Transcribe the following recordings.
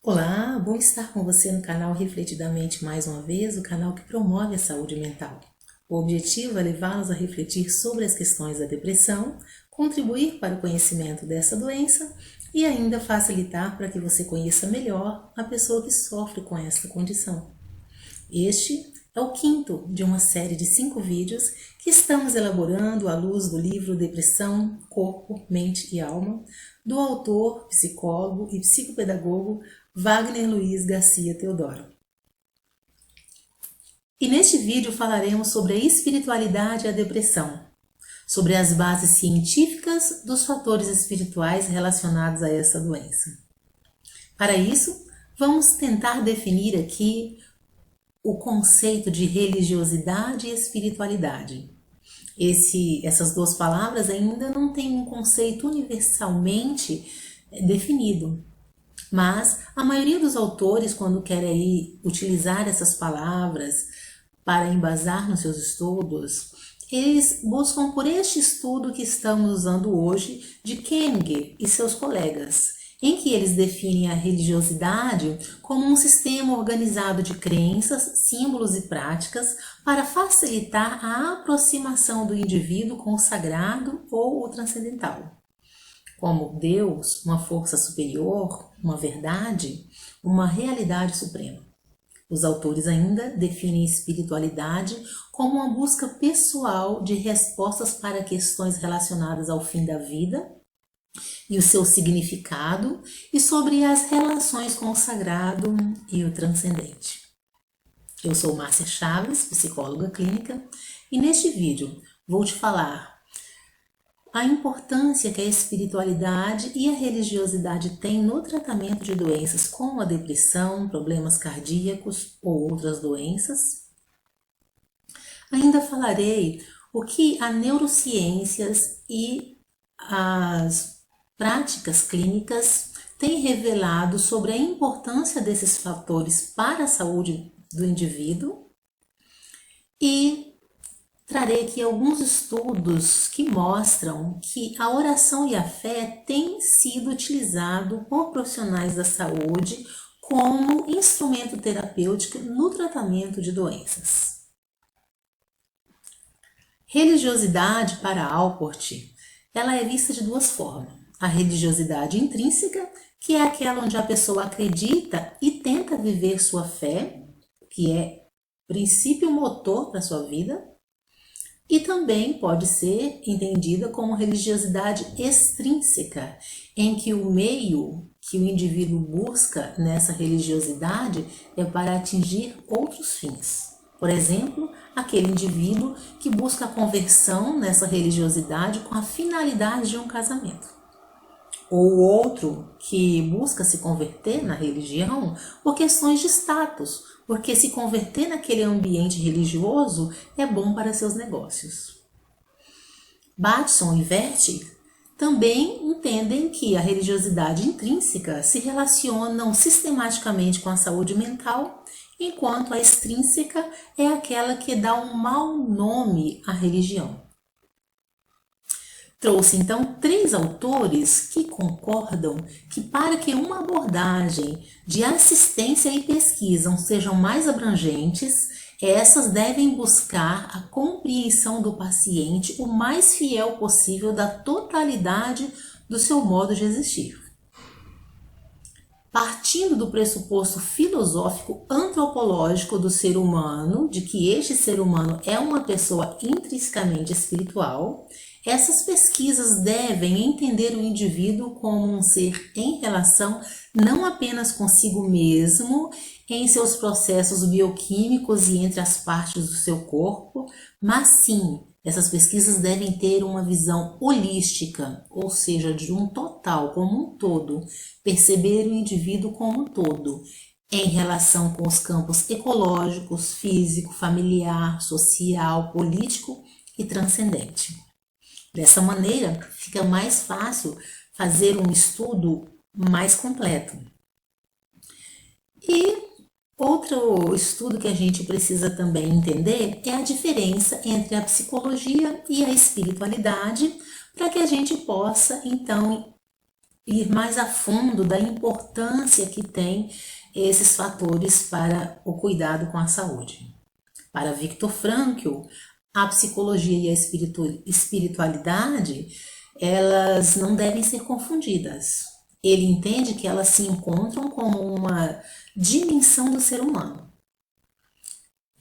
Olá, bom estar com você no canal Refletidamente mais uma vez, o canal que promove a saúde mental. O objetivo é levá-los a refletir sobre as questões da depressão, contribuir para o conhecimento dessa doença e ainda facilitar para que você conheça melhor a pessoa que sofre com esta condição. Este é o quinto de uma série de 5 vídeos que estamos elaborando à luz do livro Depressão, Corpo, Mente e Alma, do autor, psicólogo e psicopedagogo Wagner Luiz Garcia Teodoro. E neste vídeo falaremos sobre a espiritualidade e a depressão, sobre as bases científicas dos fatores espirituais relacionados a essa doença. Para isso, vamos tentar definir aqui o conceito de religiosidade e espiritualidade. Essas duas palavras ainda não têm um conceito universalmente definido, mas a maioria dos autores, quando querem utilizar essas palavras para embasar nos seus estudos, eles buscam por este estudo que estamos usando hoje de Kenninger e seus colegas, em que eles definem a religiosidade como um sistema organizado de crenças, símbolos e práticas para facilitar a aproximação do indivíduo com o sagrado ou o transcendental, como Deus, uma força superior, uma verdade, uma realidade suprema. Os autores ainda definem espiritualidade como uma busca pessoal de respostas para questões relacionadas ao fim da vida e o seu significado, e sobre as relações com o sagrado e o transcendente. Eu sou Márcia Chaves, psicóloga clínica, e neste vídeo vou te falar a importância que a espiritualidade e a religiosidade têm no tratamento de doenças como a depressão, problemas cardíacos ou outras doenças. Ainda falarei o que a neurociências e as práticas clínicas têm revelado sobre a importância desses fatores para a saúde do indivíduo e trarei aqui alguns estudos que mostram que a oração e a fé têm sido utilizado por profissionais da saúde como instrumento terapêutico no tratamento de doenças. Religiosidade para Alport, ela é vista de duas formas. A religiosidade intrínseca, que é aquela onde a pessoa acredita e tenta viver sua fé, que é princípio motor para a sua vida, e também pode ser entendida como religiosidade extrínseca, em que o meio que o indivíduo busca nessa religiosidade é para atingir outros fins. Por exemplo, aquele indivíduo que busca a conversão nessa religiosidade com a finalidade de um casamento. Ou outro que busca se converter na religião por questões de status, porque se converter naquele ambiente religioso é bom para seus negócios. Bateson e Verti também entendem que a religiosidade intrínseca se relaciona sistematicamente com a saúde mental, enquanto a extrínseca é aquela que dá um mau nome à religião. Trouxe então 3 autores que concordam que para que uma abordagem de assistência e pesquisa sejam mais abrangentes, essas devem buscar a compreensão do paciente o mais fiel possível da totalidade do seu modo de existir. Partindo do pressuposto filosófico antropológico do ser humano, de que este ser humano é uma pessoa intrinsecamente espiritual, essas pesquisas devem entender o indivíduo como um ser em relação não apenas consigo mesmo, em seus processos bioquímicos e entre as partes do seu corpo, mas sim, essas pesquisas devem ter uma visão holística, ou seja, de um total, como um todo, perceber o indivíduo como um todo, em relação com os campos ecológicos, físico, familiar, social, político e transcendente. Dessa maneira, fica mais fácil fazer um estudo mais completo. E outro estudo que a gente precisa também entender é a diferença entre a psicologia e a espiritualidade, para que a gente possa, então, ir mais a fundo da importância que tem esses fatores para o cuidado com a saúde. Para Viktor Frankl, a psicologia e a espiritualidade, elas não devem ser confundidas. Ele entende que elas se encontram como uma dimensão do ser humano.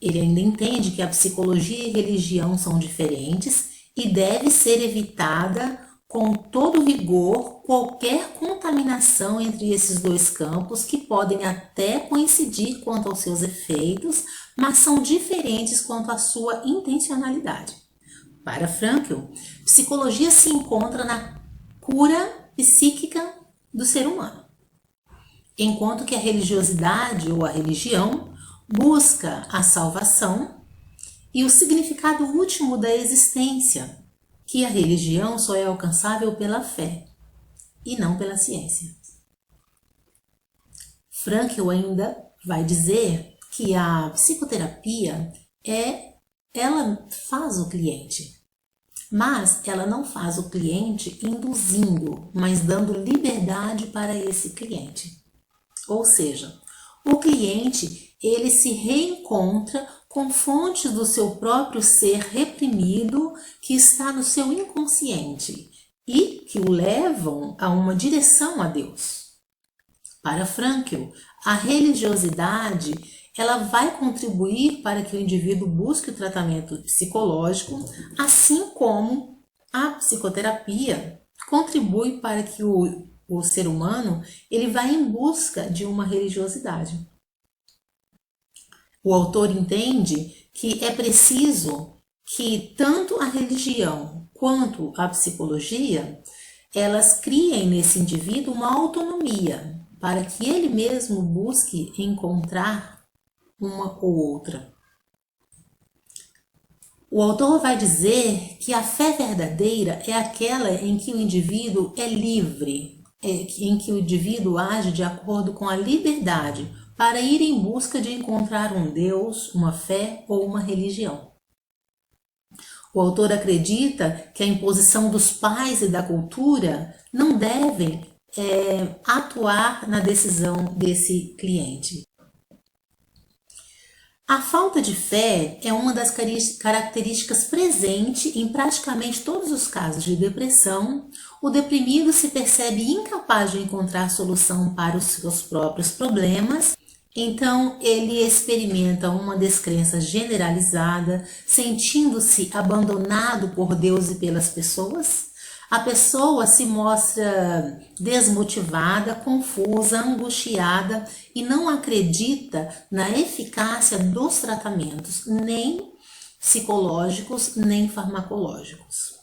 Ele ainda entende que a psicologia e a religião são diferentes e deve ser evitada com todo rigor qualquer contaminação entre esses dois campos, que podem até coincidir quanto aos seus efeitos, mas são diferentes quanto à sua intencionalidade. Para Frankl, psicologia se encontra na cura psíquica do ser humano, enquanto que a religiosidade ou a religião busca a salvação e o significado último da existência, que a religião só é alcançável pela fé e não pela ciência. Frankl ainda vai dizer que a psicoterapia ela faz o cliente, mas ela não faz o cliente induzindo, mas dando liberdade para esse cliente. Ou seja, o cliente, ele se reencontra com fontes do seu próprio ser reprimido que está no seu inconsciente e que o levam a uma direção a Deus. Para Frankl, a religiosidade, ela vai contribuir para que o indivíduo busque o tratamento psicológico, assim como a psicoterapia contribui para que o ser humano ele vá em busca de uma religiosidade. O autor entende que é preciso que tanto a religião quanto a psicologia, elas criem nesse indivíduo uma autonomia para que ele mesmo busque encontrar uma ou outra. O autor vai dizer que a fé verdadeira é aquela em que o indivíduo é livre, em que o indivíduo age de acordo com a liberdade para ir em busca de encontrar um Deus, uma fé ou uma religião. O autor acredita que a imposição dos pais e da cultura não devem atuar na decisão desse cliente. A falta de fé é uma das características presentes em praticamente todos os casos de depressão. O deprimido se percebe incapaz de encontrar solução para os seus próprios problemas, então ele experimenta uma descrença generalizada, sentindo-se abandonado por Deus e pelas pessoas. A pessoa se mostra desmotivada, confusa, angustiada e não acredita na eficácia dos tratamentos, nem psicológicos, nem farmacológicos.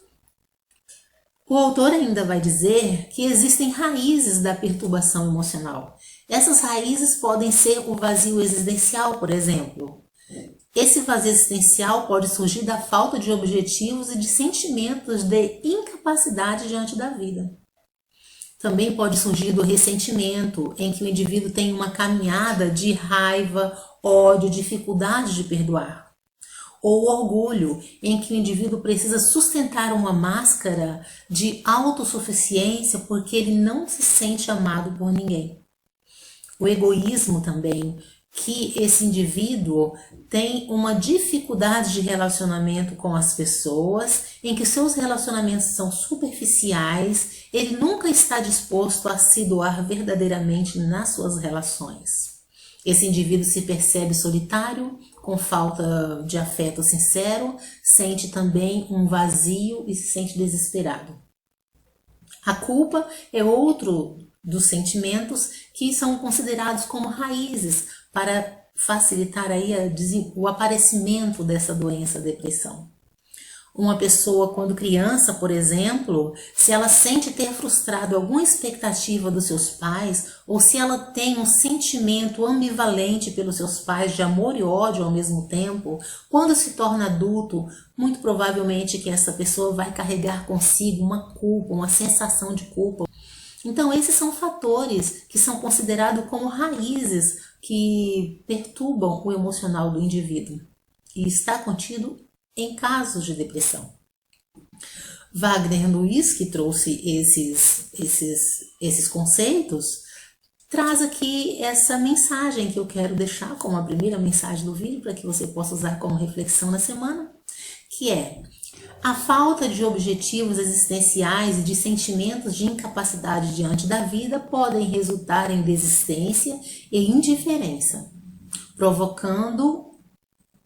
O autor ainda vai dizer que existem raízes da perturbação emocional. Essas raízes podem ser o vazio existencial, por exemplo. Esse vazio existencial pode surgir da falta de objetivos e de sentimentos de incapacidade diante da vida. Também pode surgir do ressentimento, em que o indivíduo tem uma caminhada de raiva, ódio, dificuldade de perdoar. Ou o orgulho, em que o indivíduo precisa sustentar uma máscara de autossuficiência porque ele não se sente amado por ninguém. O egoísmo também, que esse indivíduo tem uma dificuldade de relacionamento com as pessoas, em que seus relacionamentos são superficiais, ele nunca está disposto a se doar verdadeiramente nas suas relações. Esse indivíduo se percebe solitário, com falta de afeto sincero, sente também um vazio e se sente desesperado. A culpa é outro dos sentimentos que são considerados como raízes para facilitar aí o aparecimento dessa doença, depressão. Uma pessoa, quando criança, por exemplo, se ela sente ter frustrado alguma expectativa dos seus pais, ou se ela tem um sentimento ambivalente pelos seus pais, de amor e ódio ao mesmo tempo, quando se torna adulto, muito provavelmente que essa pessoa vai carregar consigo uma culpa, uma sensação de culpa. Então, esses são fatores que são considerados como raízes que perturbam o emocional do indivíduo e está contido em casos de depressão. Wagner Luiz, que trouxe esses conceitos, traz aqui essa mensagem que eu quero deixar como a primeira mensagem do vídeo, para que você possa usar como reflexão na semana, que é: a falta de objetivos existenciais e de sentimentos de incapacidade diante da vida podem resultar em desistência e indiferença, provocando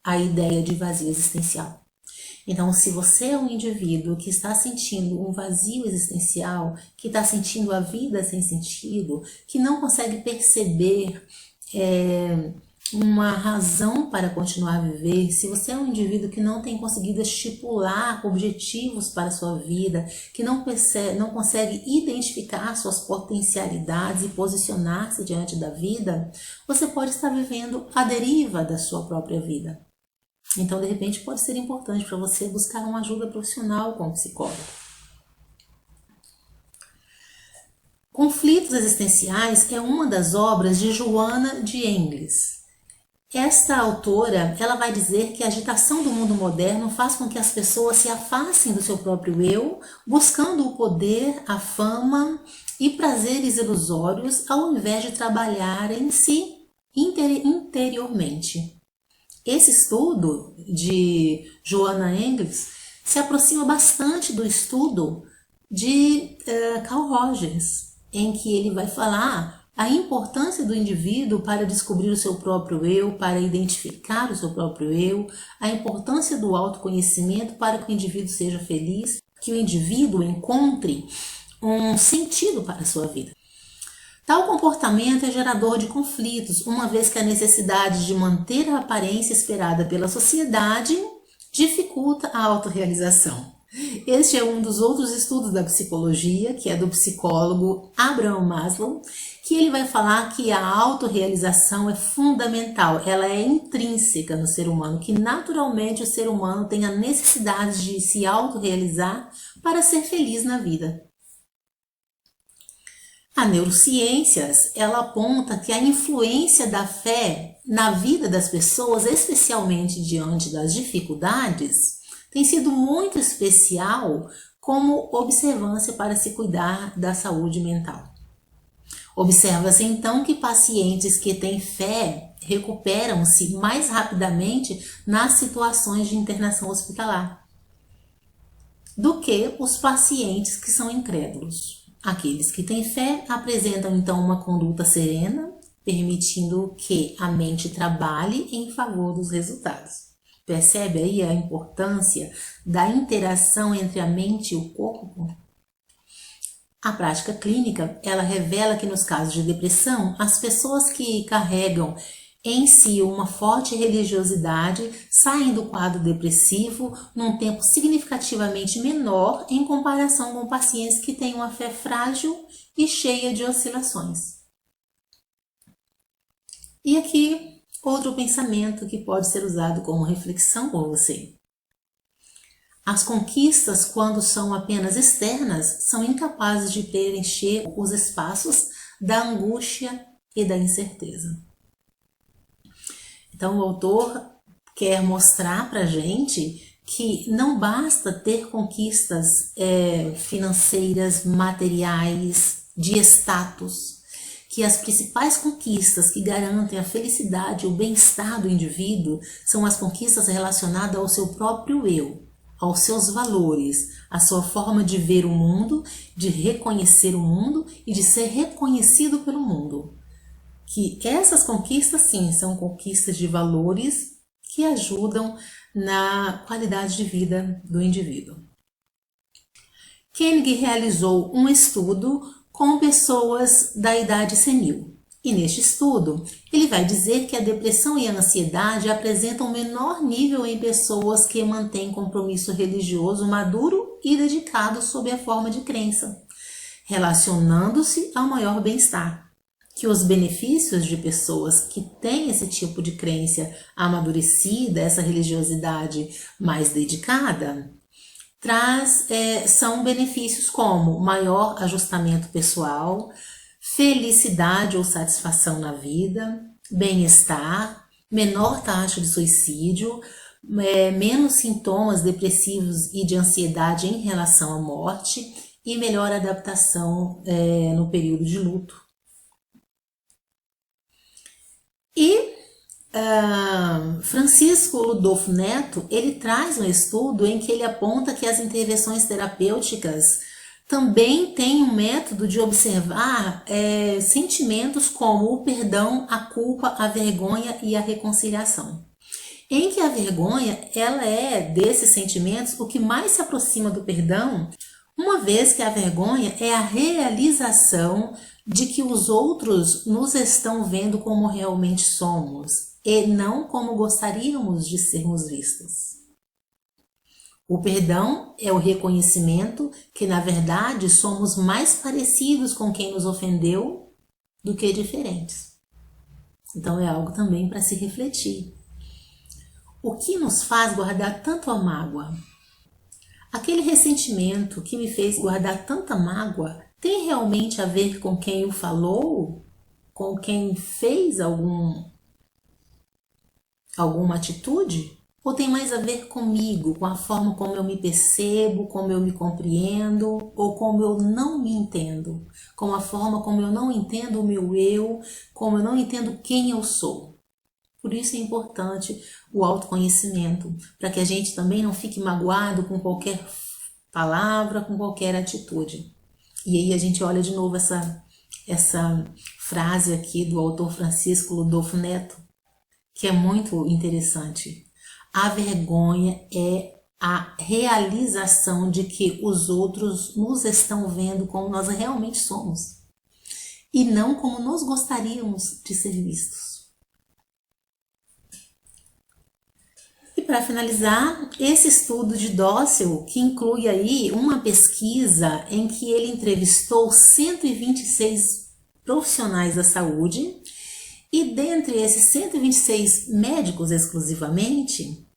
a ideia de vazio existencial. Então, se você é um indivíduo que está sentindo um vazio existencial, que está sentindo a vida sem sentido, que não consegue perceber uma razão para continuar a viver, se você é um indivíduo que não tem conseguido estipular objetivos para a sua vida, que não consegue identificar suas potencialidades e posicionar-se diante da vida, você pode estar vivendo a deriva da sua própria vida. Então, de repente, pode ser importante para você buscar uma ajuda profissional com um psicólogo. Conflitos Existenciais é uma das obras de Joana de Engels. Esta autora, ela vai dizer que a agitação do mundo moderno faz com que as pessoas se afastem do seu próprio eu, buscando o poder, a fama e prazeres ilusórios, ao invés de trabalhar em si interiormente. Esse estudo de Joana Engels se aproxima bastante do estudo de Carl Rogers, em que ele vai falar a importância do indivíduo para descobrir o seu próprio eu, para identificar o seu próprio eu, a importância do autoconhecimento para que o indivíduo seja feliz, que o indivíduo encontre um sentido para a sua vida. Tal comportamento é gerador de conflitos, uma vez que a necessidade de manter a aparência esperada pela sociedade dificulta a autorrealização. Este é um dos outros estudos da psicologia, que é do psicólogo Abraham Maslow, que ele vai falar que a autorrealização é fundamental, ela é intrínseca no ser humano, que naturalmente o ser humano tem a necessidade de se autorrealizar para ser feliz na vida. A neurociências, ela aponta que a influência da fé na vida das pessoas, especialmente diante das dificuldades, tem sido muito especial como observância para se cuidar da saúde mental. Observa-se então que pacientes que têm fé recuperam-se mais rapidamente nas situações de internação hospitalar do que os pacientes que são incrédulos. Aqueles que têm fé apresentam então uma conduta serena, permitindo que a mente trabalhe em favor dos resultados. Percebe aí a importância da interação entre a mente e o corpo? A prática clínica, ela revela que nos casos de depressão, as pessoas que carregam em si uma forte religiosidade saem do quadro depressivo num tempo significativamente menor em comparação com pacientes que têm uma fé frágil e cheia de oscilações. E aqui, outro pensamento que pode ser usado como reflexão por você. As conquistas, quando são apenas externas, são incapazes de preencher os espaços da angústia e da incerteza. Então, o autor quer mostrar para a gente que não basta ter conquistas financeiras, materiais, de status, que as principais conquistas que garantem a felicidade e o bem-estar do indivíduo são as conquistas relacionadas ao seu próprio eu, aos seus valores, à sua forma de ver o mundo, de reconhecer o mundo e de ser reconhecido pelo mundo. Que essas conquistas, sim, são conquistas de valores que ajudam na qualidade de vida do indivíduo. Koenig realizou um estudo com pessoas da idade senil. E neste estudo, ele vai dizer que a depressão e a ansiedade apresentam menor nível em pessoas que mantêm compromisso religioso maduro e dedicado sob a forma de crença, relacionando-se ao maior bem-estar. Que os benefícios de pessoas que têm esse tipo de crença amadurecida, essa religiosidade mais dedicada, são benefícios como maior ajustamento pessoal, felicidade ou satisfação na vida, bem-estar, menor taxa de suicídio, menos sintomas depressivos e de ansiedade em relação à morte e melhor adaptação no período de luto. E Francisco Ludolfo Neto, ele traz um estudo em que ele aponta que as intervenções terapêuticas também têm um método de observar sentimentos como o perdão, a culpa, a vergonha e a reconciliação. Em que a vergonha, ela é desses sentimentos o que mais se aproxima do perdão, uma vez que a vergonha é a realização de que os outros nos estão vendo como realmente somos e não como gostaríamos de sermos vistos. O perdão é o reconhecimento que, na verdade, somos mais parecidos com quem nos ofendeu do que diferentes. Então, é algo também para se refletir. O que nos faz guardar tanto a mágoa? Aquele ressentimento que me fez guardar tanta mágoa tem realmente a ver com quem o falou? Com quem fez alguma atitude? Ou tem mais a ver comigo, com a forma como eu me percebo, como eu me compreendo, ou como eu não me entendo? Com a forma como eu não entendo o meu eu, como eu não entendo quem eu sou. Por isso é importante o autoconhecimento, para que a gente também não fique magoado com qualquer palavra, com qualquer atitude. E aí a gente olha de novo essa frase aqui do autor Francisco Ludolfo Neto, que é muito interessante. A vergonha é a realização de que os outros nos estão vendo como nós realmente somos e não como nós gostaríamos de ser vistos. E para finalizar, esse estudo de Dossel, que inclui aí uma pesquisa em que ele entrevistou 126 profissionais da saúde, e dentre esses 126 médicos exclusivamente,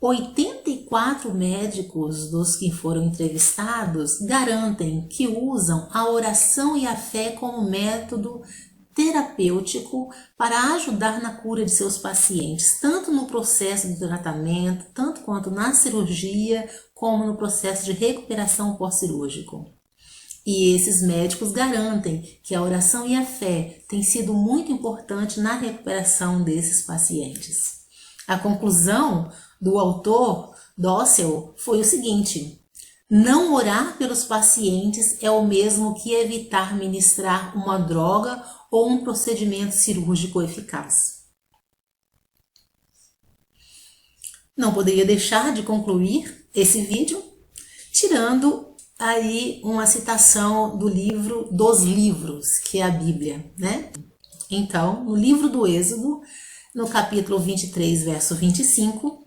84 médicos dos que foram entrevistados garantem que usam a oração e a fé como método terapêutico para ajudar na cura de seus pacientes, tanto no processo de tratamento, tanto quanto na cirurgia, como no processo de recuperação pós-cirúrgico. E esses médicos garantem que a oração e a fé têm sido muito importante na recuperação desses pacientes. A conclusão do autor Dossel foi o seguinte: não orar pelos pacientes é o mesmo que evitar ministrar uma droga ou um procedimento cirúrgico eficaz. Não poderia deixar de concluir esse vídeo tirando aí uma citação do livro dos livros, que é a Bíblia, né? Então, no livro do Êxodo, no capítulo 23, verso 25,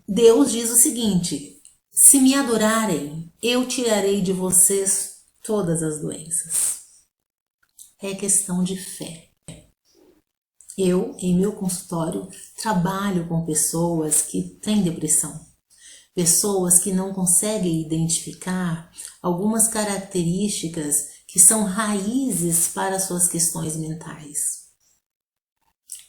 Deus diz o seguinte: se me adorarem, eu tirarei de vocês todas as doenças. É questão de fé. Eu, em meu consultório, trabalho com pessoas que têm depressão. Pessoas que não conseguem identificar algumas características que são raízes para suas questões mentais.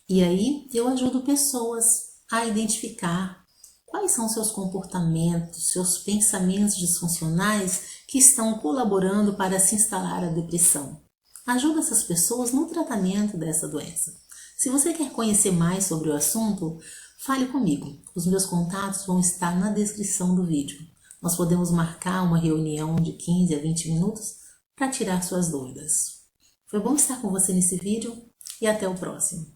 E aí eu ajudo pessoas a identificar quais são seus comportamentos, seus pensamentos disfuncionais que estão colaborando para se instalar a depressão. Ajudo essas pessoas no tratamento dessa doença. Se você quer conhecer mais sobre o assunto, fale comigo. Os meus contatos vão estar na descrição do vídeo. Nós podemos marcar uma reunião de 15 a 20 minutos para tirar suas dúvidas. Foi bom estar com você nesse vídeo e até o próximo.